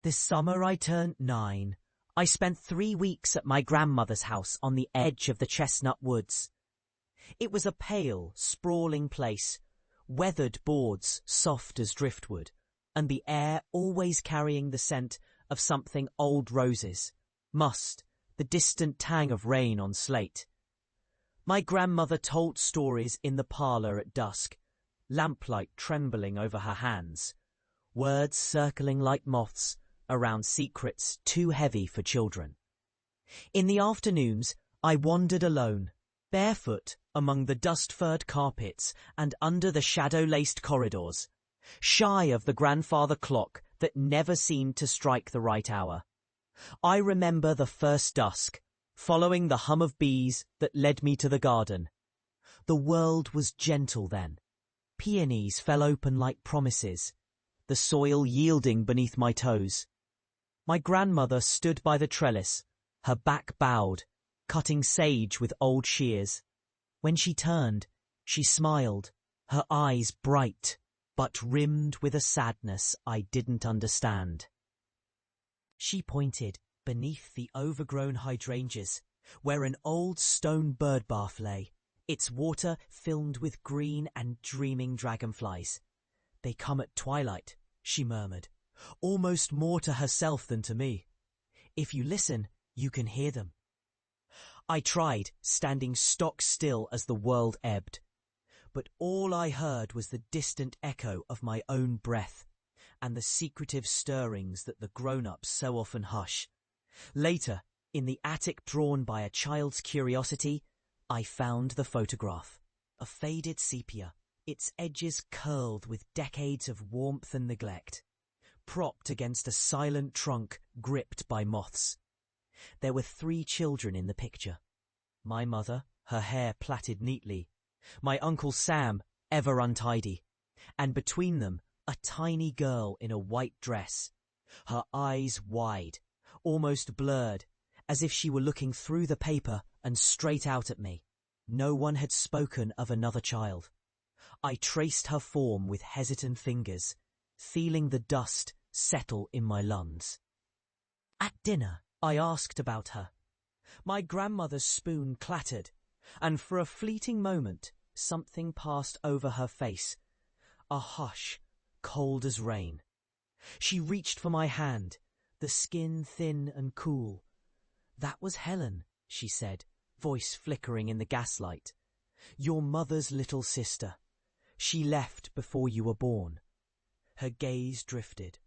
This summer I turned 9. I spent 3 weeks at my grandmother's house on the edge of the Chestnut woods. It was a pale, sprawling place, weathered boards soft as driftwood, and the air always carrying the scent of something old roses, must, the distant tang of rain on slate. My grandmother told stories in the parlour at dusk, lamplight trembling over her hands, words circling like moths around secrets too heavy for children. In the afternoons, I wandered alone, barefoot among the dust-furred carpets and under the shadow-laced corridors, shy of the grandfather clock that never seemed to strike the right hour. I remember the first dusk, following the hum of bees that led me to the garden. The world was gentle then. Peonies fell open like promises, the soil yielding beneath my toes. My grandmother stood by the trellis, her back bowed, cutting sage with old shears. When she turned, she smiled, her eyes bright, but rimmed with a sadness I didn't understand. She pointed beneath the overgrown hydrangeas, where an old stone bird bath lay, its water filled with green and dreaming dragonflies. "They come at twilight," she murmured, almost more to herself than to me. "If you listen, you can hear them." I tried, standing stock still as the world ebbed. But all I heard was the distant echo of my own breath, and the secretive stirrings that the grown-ups so often hush. Later, in the attic drawn by a child's curiosity, I found the photograph. A faded sepia, its edges curled with decades of warmth and neglect, propped against a silent trunk gripped by moths. There were 3 children in the picture. My mother, her hair plaited neatly, my Uncle Sam, ever untidy, and between them a tiny girl in a white dress, her eyes wide, almost blurred, as if she were looking through the paper and straight out at me. No one had spoken of another child. I traced her form with hesitant fingers, feeling the dust settle in my lungs. At dinner, I asked about her. My grandmother's spoon clattered, and for a fleeting moment something passed over her face, a hush, cold as rain. She reached for my hand, the skin thin and cool. "That was Helen," she said, voice flickering in the gaslight. "Your mother's little sister. She left before you were born." Her gaze drifted,